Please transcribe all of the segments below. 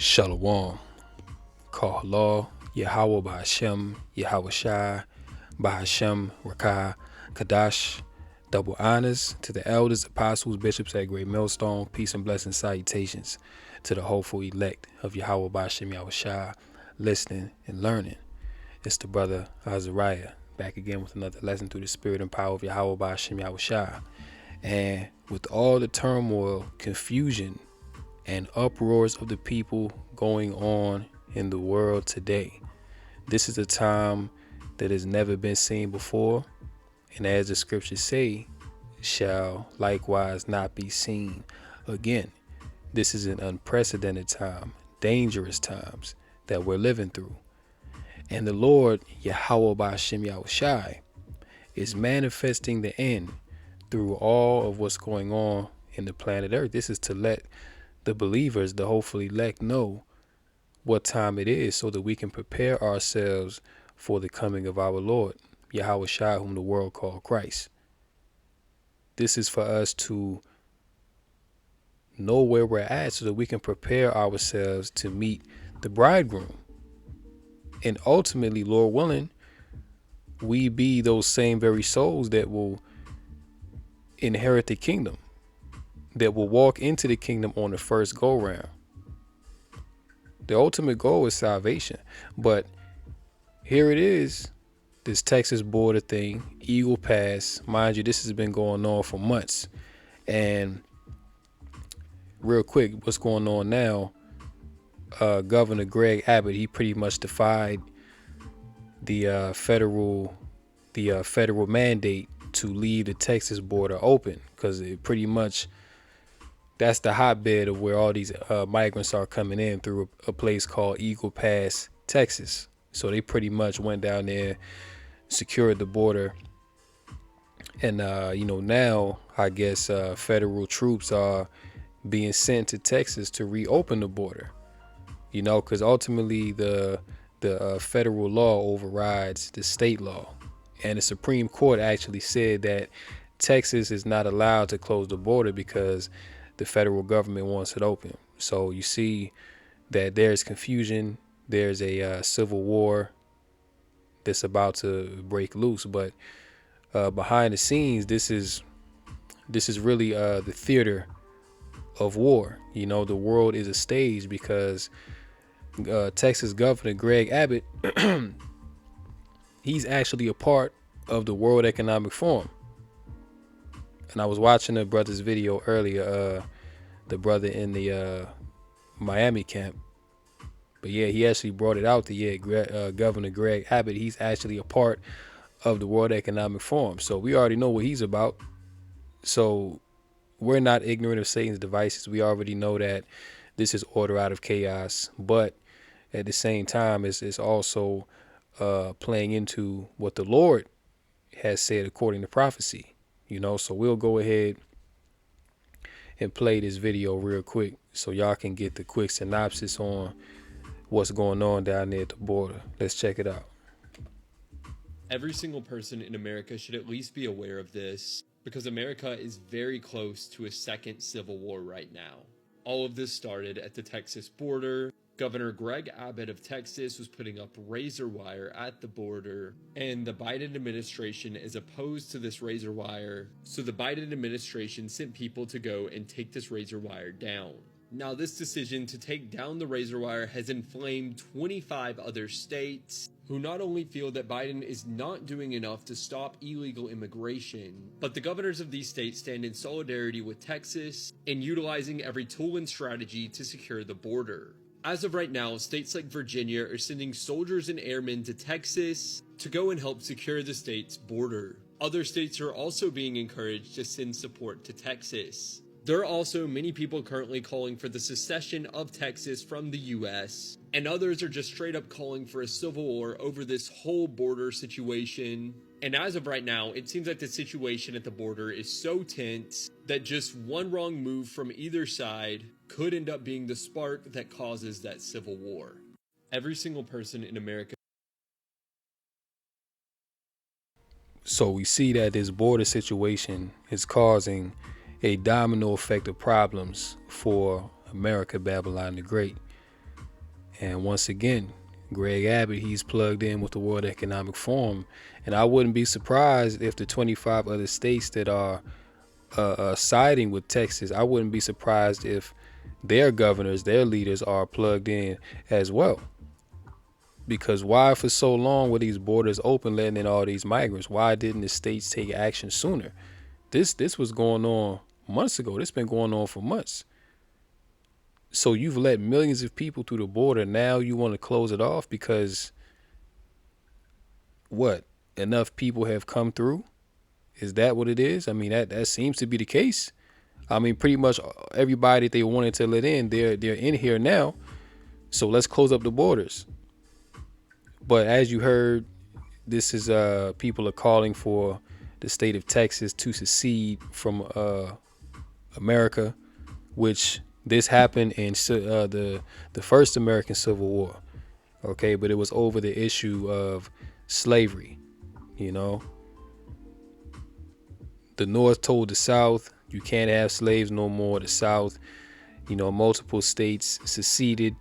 Shalom, Kahla, Yahweh Bahashem, Yahweh Shai, Bahashem, Rakah, Kadash. Double honors to the elders, apostles, bishops at Great Millstone. Peace and blessings, salutations to the hopeful elect of Yahweh Bahashem, Yahweh Shai, listening and learning. It's the brother Azariah back again with another lesson through the spirit and power of Yahweh Bahashem, Yahweh Shai. And with all the turmoil, confusion, and uproars of the people going on in the world today, this is a time that has never been seen before, and as the scriptures say, shall likewise not be seen again. This is an unprecedented time, dangerous times that we're living through. And the Lord, Yahweh Ba'ashem Yahushai, is manifesting the end through all of what's going on in the planet Earth. This is to let the believers, the hopefully elect, know what time it is so that we can prepare ourselves for the coming of our Lord, Yahweh Shai, whom the world called Christ. This is for us to know where we're at so that we can prepare ourselves to meet the bridegroom. And ultimately, Lord willing, we be those same very souls that will inherit the kingdom, that will walk into the kingdom on the first go round. The ultimate goal is salvation. But here it is, this Texas border thing, Eagle Pass. Mind you, this has been going on for months. And real quick, what's going on now, Governor Greg Abbott, he pretty much defied the federal mandate to leave the Texas border open, because it pretty much, that's the hotbed of where all these migrants are coming in through a place called Eagle Pass, Texas. So they pretty much went down there, secured the border. And, now I guess federal troops are being sent to Texas to reopen the border, because ultimately the federal law overrides the state law. And the Supreme Court actually said that Texas is not allowed to close the border because the federal government wants it open. So you see that there's confusion. There's a civil war that's about to break loose. But behind the scenes, this is really the theater of war. The world is a stage because Texas Governor Greg Abbott, he's actually a part of the World Economic Forum. And I was watching the brother's video earlier, the brother in the Miami camp. But yeah, he actually brought it out that Governor Greg Abbott, he's actually a part of the World Economic Forum. So we already know what he's about. So we're not ignorant of Satan's devices. We already know that this is order out of chaos. But at the same time, it's also playing into what the Lord has said according to prophecy. So we'll go ahead and play this video real quick so y'all can get the quick synopsis on what's going on down there at the border. Let's check it out. Every single person in America should at least be aware of this, because America is very close to a second civil war right now. All of this started at the Texas border. Governor Greg Abbott of Texas was putting up razor wire at the border, and the Biden administration is opposed to this razor wire, so the Biden administration sent people to go and take this razor wire down. Now, this decision to take down the razor wire has inflamed 25 other states, who not only feel that Biden is not doing enough to stop illegal immigration, but the governors of these states stand in solidarity with Texas in utilizing every tool and strategy to secure the border. As of right now, states like Virginia are sending soldiers and airmen to Texas to go and help secure the state's border. Other states are also being encouraged to send support to Texas. There are also many people currently calling for the secession of Texas from the U.S., and others are just straight up calling for a civil war over this whole border situation. And as of right now, it seems like the situation at the border is so tense that just one wrong move from either side could end up being the spark that causes that civil war. Every single person in America. So we see that this border situation is causing a domino effect of problems for America, Babylon the Great. And once again, Greg Abbott, he's plugged in with the World Economic Forum. And I wouldn't be surprised if the 25 other states that are siding with Texas, I wouldn't be surprised if their governors, their leaders are plugged in as well. Because why for so long were these borders open, letting in all these migrants? Why didn't the states take action sooner? This was going on months ago. This been going on for months. So you've let millions of people through the border. Now you want to close it off because what? Enough people have come through? Is that what it is? I mean, that seems to be the case. I mean, pretty much everybody that they wanted to let in, they're in here now. So let's close up the borders. But as you heard, this is people are calling for the state of Texas to secede from America, which this happened in the first American Civil War. Okay, but it was over the issue of slavery. You know, the North told the South, you can't have slaves no more. The South, you know, multiple states seceded,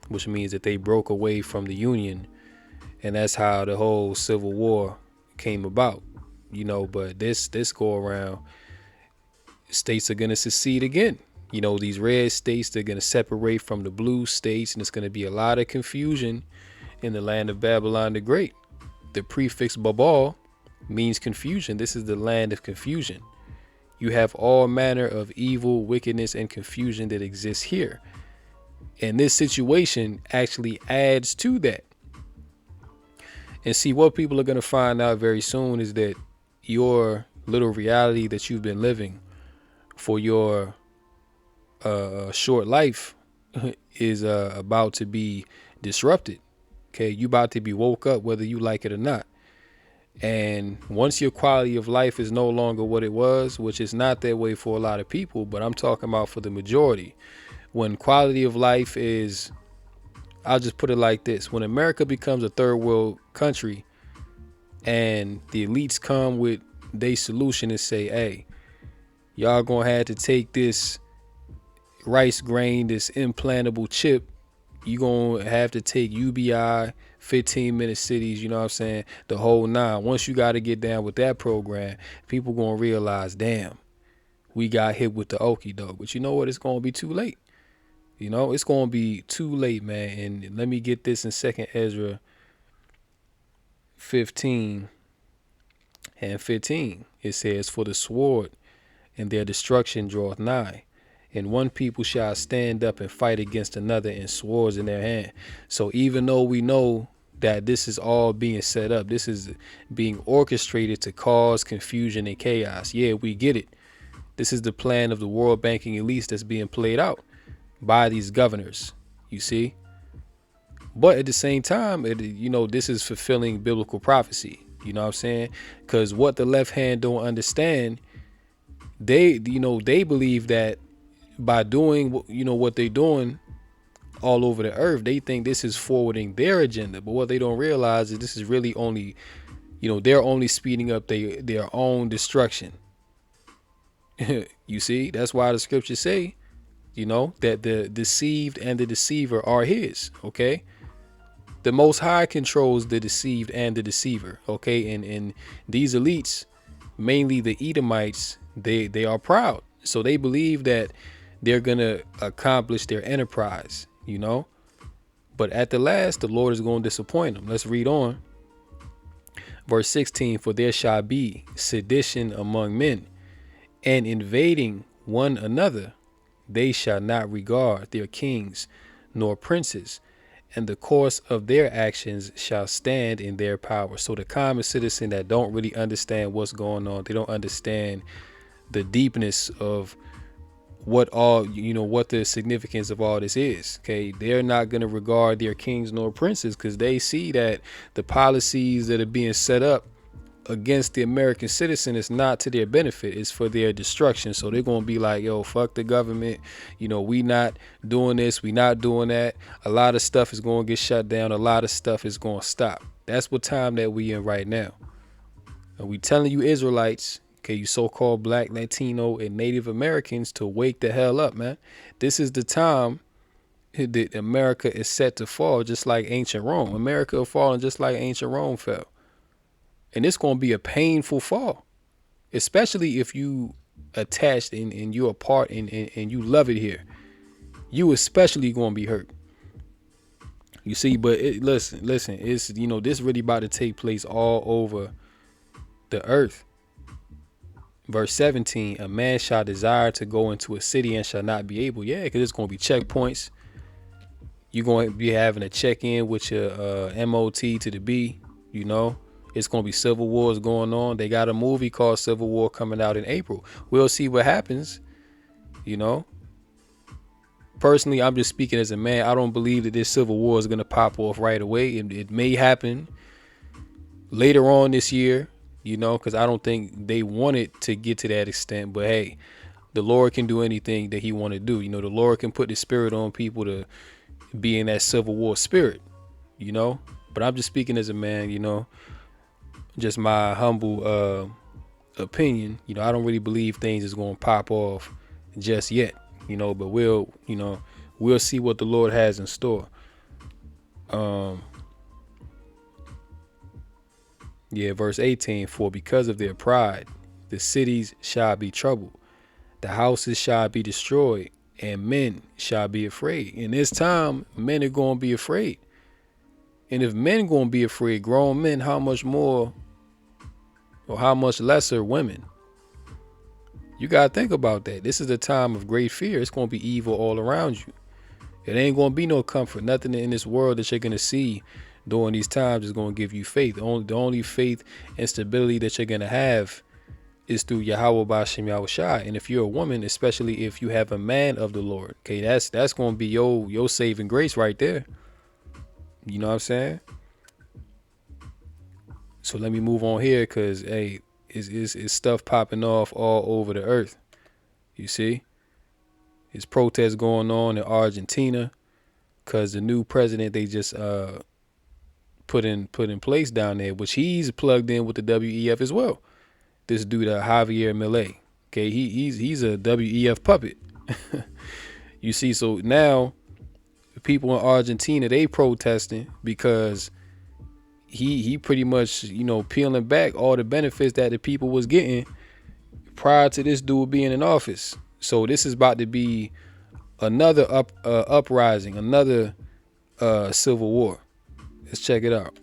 which means that they broke away from the Union. And that's how the whole Civil War came about, you know. But this go around, states are going to secede again. You know, these red states, they're going to separate from the blue states, and it's going to be a lot of confusion in the land of Babylon the Great. The prefix Babal means confusion. This is the land of confusion. You have all manner of evil, wickedness, and confusion that exists here. And this situation actually adds to that. And see, what people are going to find out very soon is that your little reality that you've been living for your short life is about to be disrupted. Okay, you about to be woke up whether you like it or not. And once your quality of life is no longer what it was, which is not that way for a lot of people, but I'm talking about for the majority. When quality of life is, I'll just put it like this. When America becomes a third world country and the elites come with their solution and say, hey, y'all gonna have to take this rice grain, this implantable chip. You gonna have to take UBI, 15-minute cities, you know what I'm saying? The whole nine. Once you got to get down with that program, people gonna realize, damn, we got hit with the okie doke. But you know what? It's gonna be too late. You know, it's going to be too late, man. And let me get this in 2 Ezra 15 and 15. It says, for the sword and their destruction draweth nigh, and one people shall stand up and fight against another, and swords in their hand. So even though we know that this is all being set up, this is being orchestrated to cause confusion and chaos. Yeah, we get it. This is the plan of the world banking elites that's being played out by these governors, you see. But at the same time, you know, this is fulfilling biblical prophecy. You know what I'm saying? Because what the left hand don't understand, they believe that by doing, you know, what they're doing all over the earth, they think this is forwarding their agenda. But what they don't realize is this is really only, you know, they're only speeding up their own destruction. You see, that's why the scriptures say, you know, that the deceived and the deceiver are his. Okay, the Most High controls the deceived and the deceiver. Okay, and these elites, mainly the Edomites, they are proud, so they believe that they're gonna accomplish their enterprise, you know. But at the last, the Lord is going to disappoint them. Let's read on. Verse 16, for there shall be sedition among men, and invading one another. They shall not regard their kings nor princes, and the course of their actions shall stand in their power. So the common citizen that don't really understand what's going on, they don't understand the deepness of what all, you know, what the significance of all this is. Okay, they're not going to regard their kings nor princes because they see that the policies that are being set up against the American citizen is not to their benefit, it's for their destruction. So they're gonna be like, yo, fuck the government, you know, we not doing this, we not doing that. A lot of stuff is gonna get shut down, a lot of stuff is gonna stop. That's what time that we in right now. And we telling you Israelites, okay, you so-called Black, Latino, and Native Americans, to wake the hell up, man. This is the time that America is set to fall just like ancient Rome. America falling just like ancient Rome fell. And it's going to be a painful fall, especially if you attached and you're a part and you love it here. You especially going to be hurt. You see, but listen, it's, this really about to take place all over the earth. Verse 17, a man shall desire to go into a city and shall not be able. Yeah, because it's going to be checkpoints. You're going to be having a check-in with your MOT to the B, It's going to be civil wars going on. They got a movie called Civil War coming out in April. We'll see what happens, Personally, I'm just speaking as a man. I don't believe that this civil war is going to pop off right away. It may happen later on this year, because I don't think they want it to get to that extent. But hey, the Lord can do anything that he want to do. The Lord can put the spirit on people to be in that civil war spirit, But I'm just speaking as a man, just my humble opinion. I don't really believe things is going to pop off just yet. But we'll see what the Lord has in store. Verse 18, for because of their pride, the cities shall be troubled, the houses shall be destroyed, and men shall be afraid. In this time, men are going to be afraid. And if men going to be afraid, grown men, how much more or how much lesser women? You got to think about that. This is a time of great fear. It's going to be evil all around you. It ain't going to be no comfort. Nothing in this world that you're going to see during these times is going to give you faith. The only faith and stability that you're going to have is through Yahweh B'Shem Yahushua. And if you're a woman, especially if you have a man of the Lord, okay, that's going to be your saving grace right there. You know what I'm saying? So let me move on here because, hey, is stuff popping off all over the earth. You see, there's protests going on in Argentina because the new president they just put in place down there, which he's plugged in with the WEF as well. This dude Javier Milei, okay, he's a WEF puppet. You see, so now the people in Argentina, they protesting because he pretty much, peeling back all the benefits that the people was getting prior to this dude being in office. So this is about to be another uprising, another civil war. Let's check it out.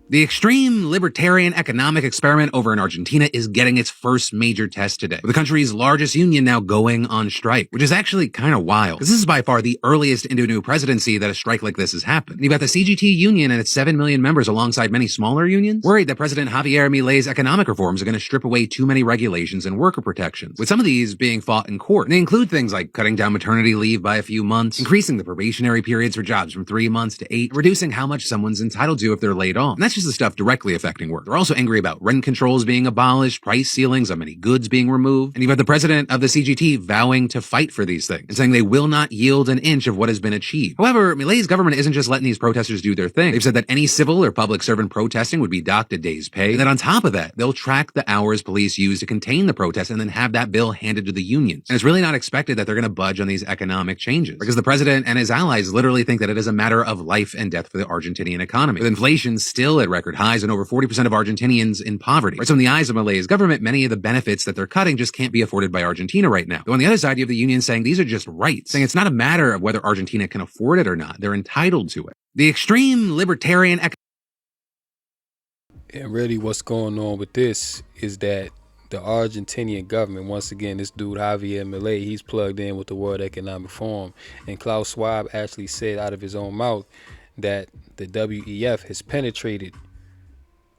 The extreme libertarian economic experiment over in Argentina is getting its first major test today, with the country's largest union now going on strike, which is actually kind of wild, because this is by far the earliest into a new presidency that a strike like this has happened. You've got the CGT union and its 7 million members alongside many smaller unions, worried that President Javier Milei's economic reforms are going to strip away too many regulations and worker protections, with some of these being fought in court. And they include things like cutting down maternity leave by a few months, increasing the probationary periods for jobs from 3 months to 8, reducing how much someone's entitled to if they're laid off. And that's just the stuff directly affecting work. They're also angry about rent controls being abolished, price ceilings on many goods being removed, and you've got the president of the CGT vowing to fight for these things and saying they will not yield an inch of what has been achieved. However, Milei's government isn't just letting these protesters do their thing. They've said that any civil or public servant protesting would be docked a day's pay, and that on top of that, they'll track the hours police use to contain the protests and then have that bill handed to the unions. And it's really not expected that they're going to budge on these economic changes, because the president and his allies literally think that it is a matter of life and death for the Argentinian economy, with inflation still at record highs and over 40% of Argentinians in poverty. Right, so in the eyes of Milei's government, many of the benefits that they're cutting just can't be afforded by Argentina right now. Though on the other side, you have the union saying these are just rights, saying it's not a matter of whether Argentina can afford it or not. They're entitled to it. The extreme libertarian And really what's going on with this is that the Argentinian government, once again, this dude Javier Milei, he's plugged in with the World Economic Forum. And Klaus Schwab actually said out of his own mouth that the WEF has penetrated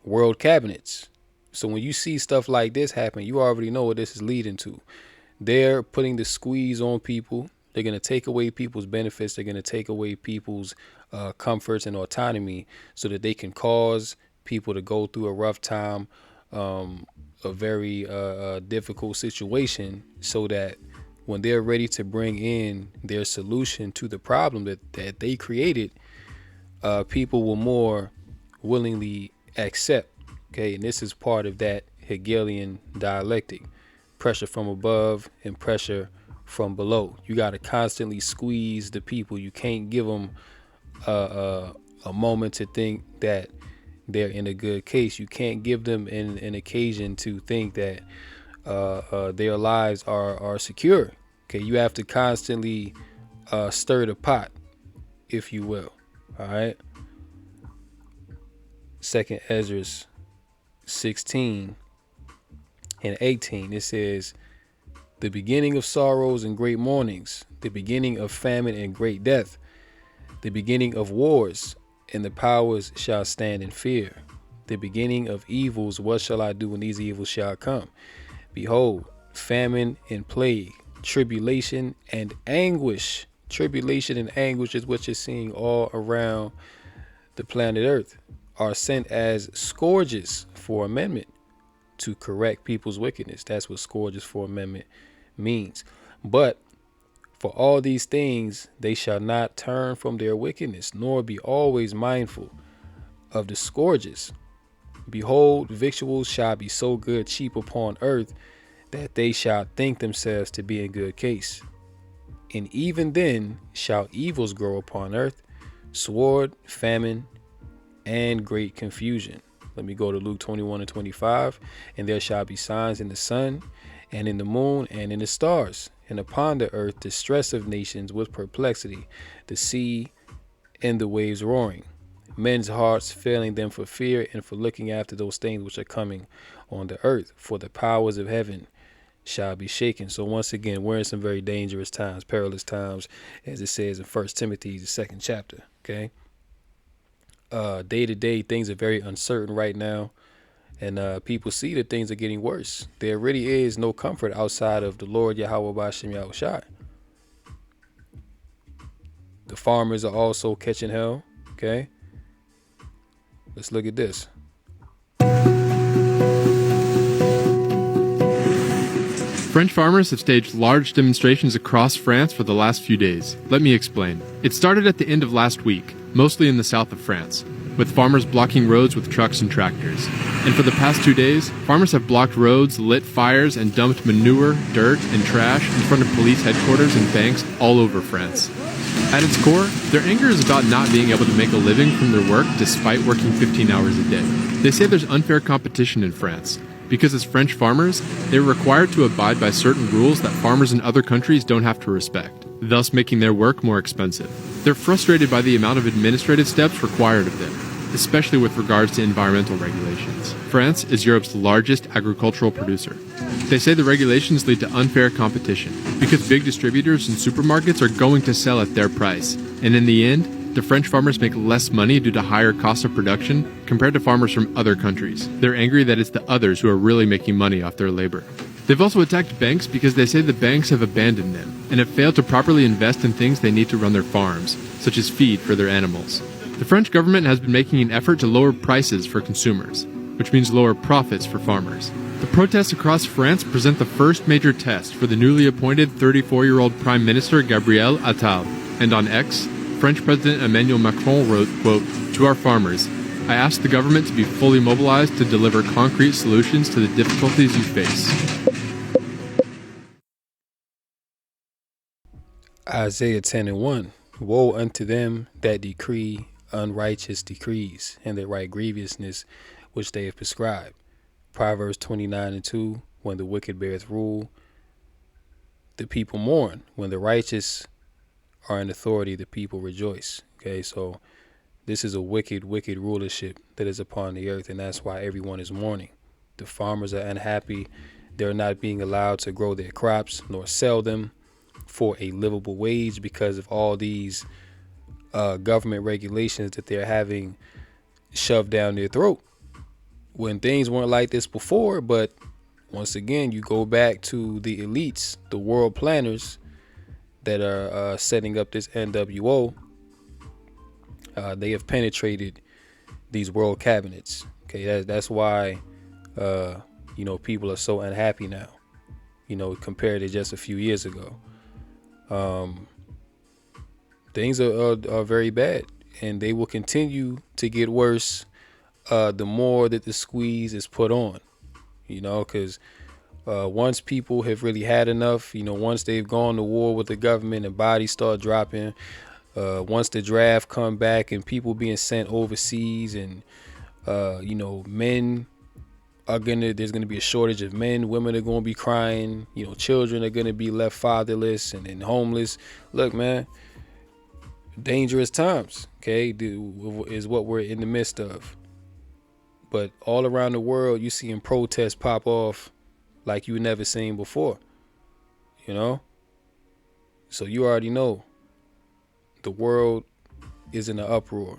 world cabinets. So when you see stuff like this happen, you already know what this is leading to. They're putting the squeeze on people. They're going to take away people's benefits. They're going to take away people's comforts and autonomy so that they can cause people to go through a rough time, a very difficult situation, so that when they're ready to bring in their solution to the problem that they created, people will more willingly accept. Okay, and this is part of that Hegelian dialectic: pressure from above and pressure from below. You got to constantly squeeze the people. You can't give them a moment to think that they're in a good case. You can't give them an occasion to think that their lives are secure. Okay, you have to constantly stir the pot, if you will. All right. Second Ezra 16 and 18, it says, the beginning of sorrows and great mournings, the beginning of famine and great death, the beginning of wars, and the powers shall stand in fear. The beginning of evils, what shall I do when these evils shall come? Behold, famine and plague, tribulation and anguish. Tribulation and anguish is what you're seeing all around the planet Earth, are sent as scourges for amendment to correct people's wickedness. That's what scourges for amendment means. But for all these things, they shall not turn from their wickedness, nor be always mindful of the scourges. Behold, victuals shall be so good cheap upon earth, that they shall think themselves to be in good case. And even then shall evils grow upon earth, sword, famine, and great confusion. Let me go to Luke 21 and 25. And there shall be signs in the sun, and in the moon, and in the stars, and upon the earth distress of nations with perplexity, the sea and the waves roaring, men's hearts failing them for fear and for looking after those things which are coming on the earth. For the powers of heaven shall be shaken. So once again, we're in some very dangerous times, perilous times, as it says in 1 Timothy, the 2nd chapter. Okay. Day to day, things are very uncertain right now, and people see that things are getting worse. There really is no comfort outside of the Lord Yahweh B'Shem Yahushai. The farmers are also catching hell. Okay, let's look at this. French farmers have staged large demonstrations across France for the last few days. Let me explain. It started at the end of last week, mostly in the south of France, with farmers blocking roads with trucks and tractors. And for the past 2 days, farmers have blocked roads, lit fires, and dumped manure, dirt, and trash in front of police headquarters and banks all over France. At its core, their anger is about not being able to make a living from their work despite working 15 hours a day. They say there's unfair competition in France, because as French farmers, they're required to abide by certain rules that farmers in other countries don't have to respect, thus making their work more expensive. They're frustrated by the amount of administrative steps required of them, especially with regards to environmental regulations. France is Europe's largest agricultural producer. They say the regulations lead to unfair competition, because big distributors and supermarkets are going to sell at their price, and in the end, the French farmers make less money due to higher costs of production compared to farmers from other countries. They're angry that it's the others who are really making money off their labor. They've also attacked banks because they say the banks have abandoned them and have failed to properly invest in things they need to run their farms, such as feed for their animals. The French government has been making an effort to lower prices for consumers, which means lower profits for farmers. The protests across France present the first major test for the newly appointed 34-year-old Prime Minister Gabriel Attal. And on X, French President Emmanuel Macron wrote, quote, "To our farmers, I ask the government to be fully mobilized to deliver concrete solutions to the difficulties you face." Isaiah 10 and 1. Woe unto them that decree unrighteous decrees, and that write grievousness which they have prescribed. Proverbs 29 and 2. When the wicked beareth rule, the people mourn. When the righteous are in authority, the people rejoice. Okay, so this is a wicked rulership that is upon the earth, and that's why everyone is mourning. The farmers are unhappy. They're not being allowed to grow their crops nor sell them for a livable wage because of all these government regulations that they're having shoved down their throat. When things weren't like this before, but once again, you go back to the elites, the world planners that are setting up this NWO. They have penetrated these world cabinets. Okay, that's why people are so unhappy now, compared to just a few years ago. Things are very bad, and they will continue to get worse the more that the squeeze is put on, because Once people have really had enough, once they've gone to war with the government and bodies start dropping, once the draft come back and people being sent overseas, and men there's gonna be a shortage of men. Women are gonna be crying. Children are gonna be left fatherless and homeless. Look, man, dangerous times, okay, is what we're in the midst of. But all around the world, you seeing protests pop off like you never seen before. So you already know the world is in an uproar.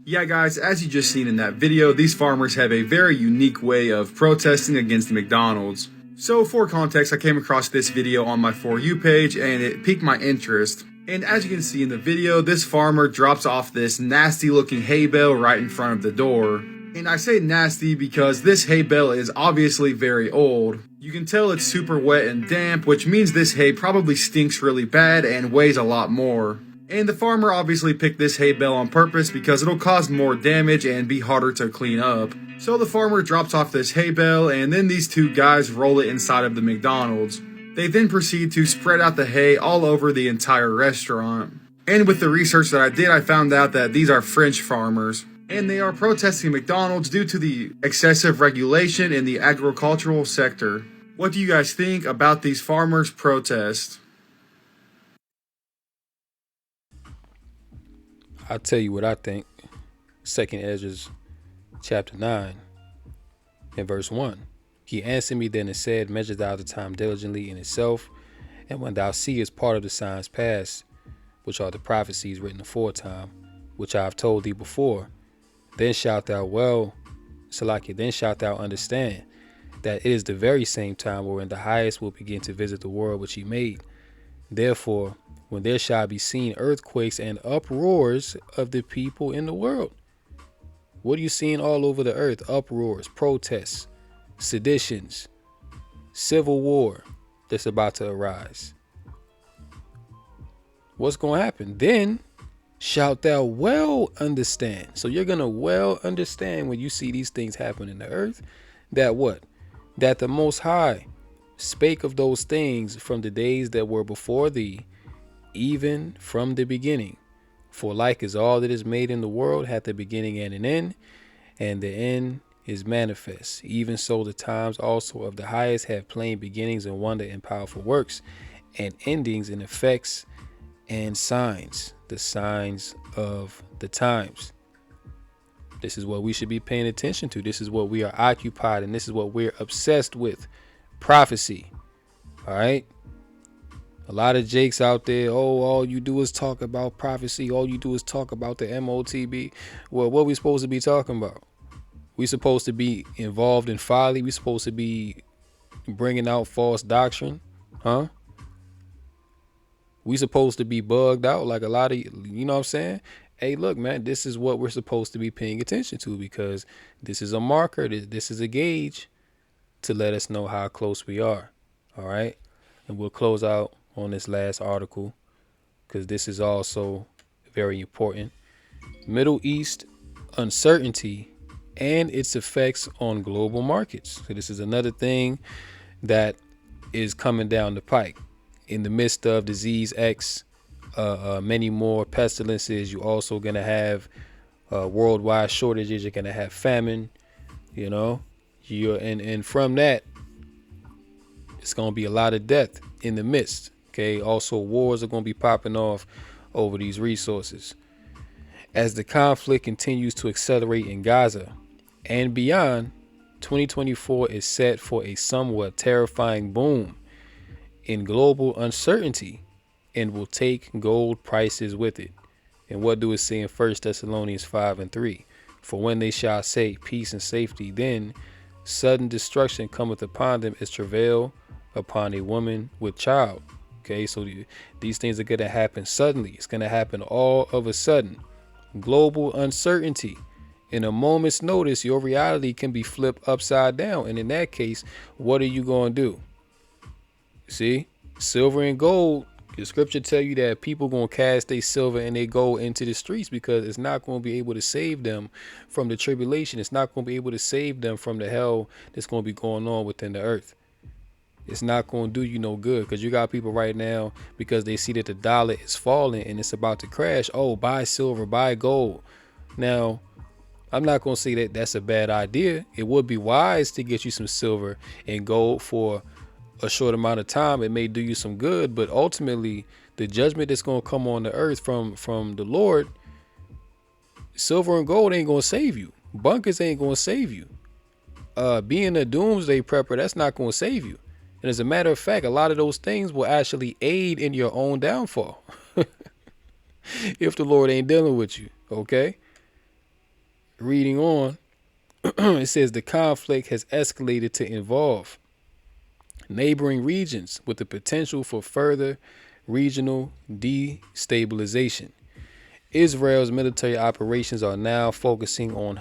Yeah, guys, as you just seen in that video, these farmers have a very unique way of protesting against McDonald's. So for context, I came across this video on my For You page and it piqued my interest. And as you can see in the video, this farmer drops off this nasty looking hay bale right in front of the door. And I say nasty because this hay bale is obviously very old. You can tell it's super wet and damp, which means this hay probably stinks really bad and weighs a lot more. And the farmer obviously picked this hay bale on purpose because it'll cause more damage and be harder to clean up. So the farmer drops off this hay bale and then these two guys roll it inside of the McDonald's. They then proceed to spread out the hay all over the entire restaurant. And with the research that I did, I found out that these are French farmers. And they are protesting McDonald's due to the excessive regulation in the agricultural sector. What do you guys think about these farmers' protests? I'll tell you what I think. 2nd Ezra chapter 9 and verse 1. He answered me then and said, measure thou the time diligently in itself, and when thou seest part of the signs past, which are the prophecies written aforetime, which I have told thee before, then shalt thou then shalt thou understand that it is the very same time wherein the highest will begin to visit the world which he made. Therefore, when there shall be seen earthquakes and uproars of the people in the world. What are you seeing all over the earth? Uproars, protests, seditions, civil war that's about to arise. What's going to happen? Then shalt thou well understand. So you're going to well understand when you see these things happen in the earth, that what? That the Most High spake of those things from the days that were before thee, even from the beginning. For like as all that is made in the world hath a beginning and an end, and the end is manifest. Even so the times also of the highest have plain beginnings and wonder and powerful works, and endings and effects and signs, the signs of the times. This is what we should be paying attention to. This is what we are occupied, and this is what we're obsessed with. Prophecy. All right. A lot of jakes out there, all you do is talk about prophecy. All you do is talk about the MOTB. Well, what are we supposed to be talking about? We supposed to be involved in folly. We supposed to be bringing out false doctrine. Huh? We supposed to be bugged out like a lot of, you know what I'm saying? Hey, look, man, this is what we're supposed to be paying attention to, because this is a marker. This is a gauge to let us know how close we are. All right. And we'll close out on this last article because this is also very important. Middle East uncertainty and its effects on global markets. So this is another thing that is coming down the pike. In the midst of disease X, many more pestilences, you're also going to have worldwide shortages. You're going to have famine, and from that, it's going to be a lot of death in the midst. Okay. Also, wars are going to be popping off over these resources. As the conflict continues to accelerate in Gaza and beyond, 2024 is set for a somewhat terrifying boom in global uncertainty and will take gold prices with it. And what do we see in 1 Thessalonians 5:3? For when they shall say peace and safety, then sudden destruction cometh upon them as travail upon a woman with child. Okay, so these things are going to happen suddenly. It's going to happen all of a sudden. Global uncertainty. In a moment's notice, your reality can be flipped upside down. And in that case, what are you going to do? See, silver and gold The scripture tell you that people gonna cast their silver and their gold into the streets because it's not gonna be able to save them from the tribulation. It's not gonna be able to save them from the hell that's gonna be going on within the earth. It's not gonna do you no good because you got people right now because they see that the dollar is falling and it's about to crash. Oh, buy silver, buy gold. Now, I'm not gonna say that that's a bad idea. It would be wise to get you some silver and gold for a short amount of time. It may do you some good, but ultimately the judgment that's going to come on the earth from the Lord, silver and gold ain't going to save you. Bunkers ain't going to save you. Being a doomsday prepper, that's not going to save you. And as a matter of fact, a lot of those things will actually aid in your own downfall if the Lord ain't dealing with you. Okay, reading on. It says the conflict has escalated to involve neighboring regions with the potential for further regional destabilization. Israel's military operations are now focusing on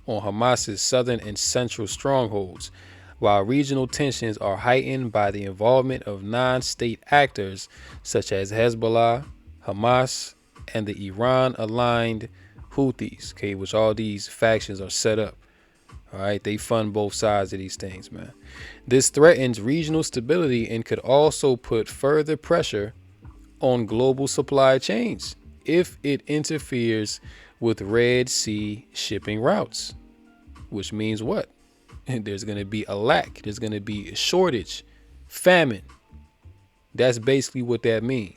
Hamas's southern and central strongholds, while regional tensions are heightened by the involvement of non-state actors such as Hezbollah, Hamas, and the Iran-aligned Houthis, okay, which all these factions are set up. All right, they fund both sides of these things, man. This threatens regional stability and could also put further pressure on global supply chains if it interferes with Red Sea shipping routes, which means what? There's going to be a lack. There's going to be a shortage, famine. That's basically what that means.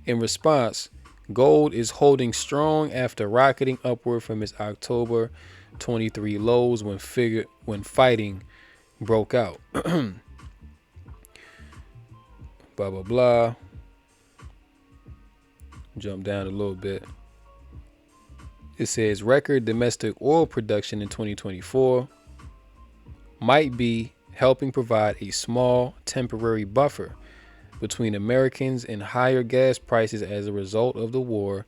In response, gold is holding strong after rocketing upward from its October 23 lows when fighting broke out. Blah blah blah. Jump down a little bit. It says record domestic oil production in 2024 might be helping provide a small temporary buffer between Americans and higher gas prices as a result of the war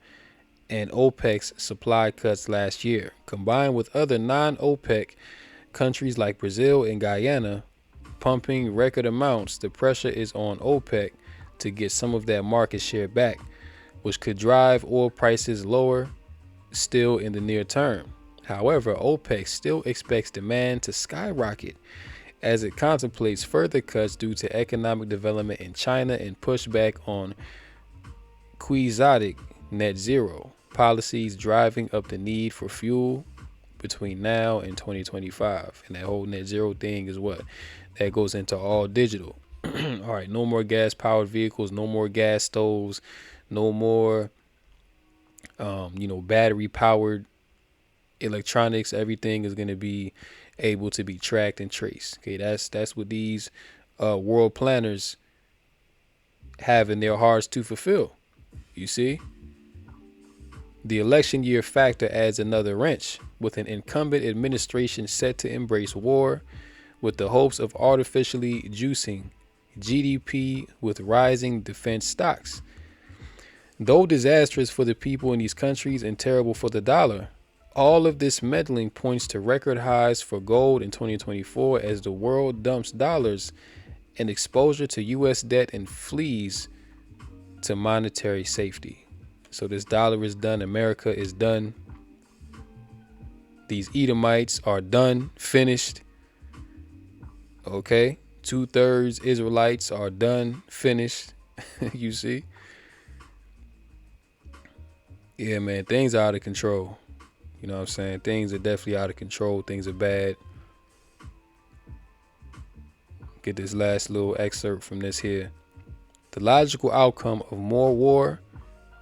and OPEC's supply cuts last year. Combined with other non-OPEC countries like Brazil and Guyana pumping record amounts, the pressure is on OPEC to get some of that market share back, which could drive oil prices lower still in the near term. However, OPEC still expects demand to skyrocket as it contemplates further cuts due to economic development in China and pushback on quixotic net zero policies, driving up the need for fuel between now and 2025. And that whole net zero thing is what? That goes into all digital. All right, no more gas powered vehicles, no more gas stoves, no more battery powered electronics. Everything is going to be able to be tracked and traced. Okay, that's what these world planners have in their hearts to fulfill. You see? The election year factor adds another wrench, with an incumbent administration set to embrace war with the hopes of artificially juicing GDP with rising defense stocks. Though disastrous for the people in these countries and terrible for the dollar, all of this meddling points to record highs for gold in 2024 as the world dumps dollars and exposure to U.S. debt and flees to monetary safety. So this dollar is done. America is done. These Edomites are done, finished. Okay. 2/3 Israelites are done, finished. You see? Yeah, man, things are out of control. You know what I'm saying? Things are definitely out of control. Things are bad. Get this last little excerpt from this here. The logical outcome of more war,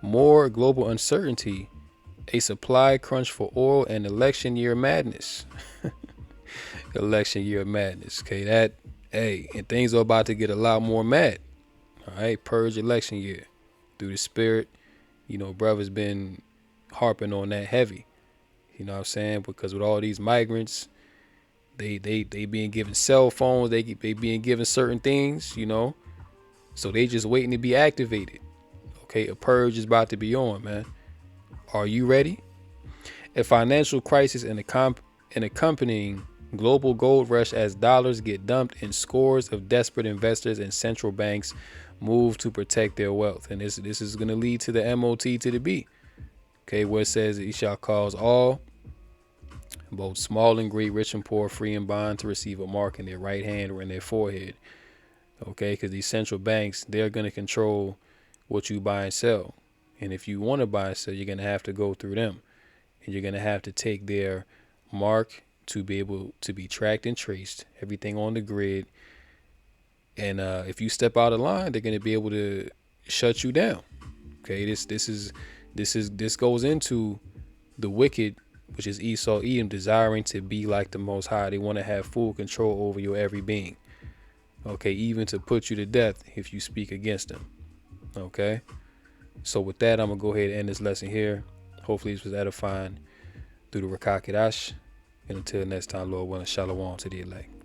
more global uncertainty, a supply crunch for oil, and election year madness. Election year madness. Okay, and things are about to get a lot more mad. All right, purge election year through the spirit. You know, brother's been harping on that heavy. You know what I'm saying? Because with all these migrants, they being given cell phones, they being given certain things, you know. So they just waiting to be activated. Okay, a purge is about to be on, man. Are you ready? A financial crisis and an accompanying global gold rush as dollars get dumped and scores of desperate investors and central banks move to protect their wealth. And this is going to lead to the MOT to the B. Okay, where it says that he shall cause all, both small and great, rich and poor, free and bond, to receive a mark in their right hand or in their forehead. Okay, because these central banks, they're going to control what you buy and sell. And if you want to buy and sell, you're going to have to go through them. And you're going to have to take their mark to be able to be tracked and traced, everything on the grid. And if you step out of line, they're going to be able to shut you down. Okay, this goes into the wicked, which is Esau, Edom, desiring to be like the Most High. They want to have full control over your every being. Okay, even to put you to death if you speak against them. Okay, so with that, I'm gonna go ahead and end this lesson here. Hopefully this was edifying through the Rakah Kedash. And until next time, Lord willing, shalom to the elect.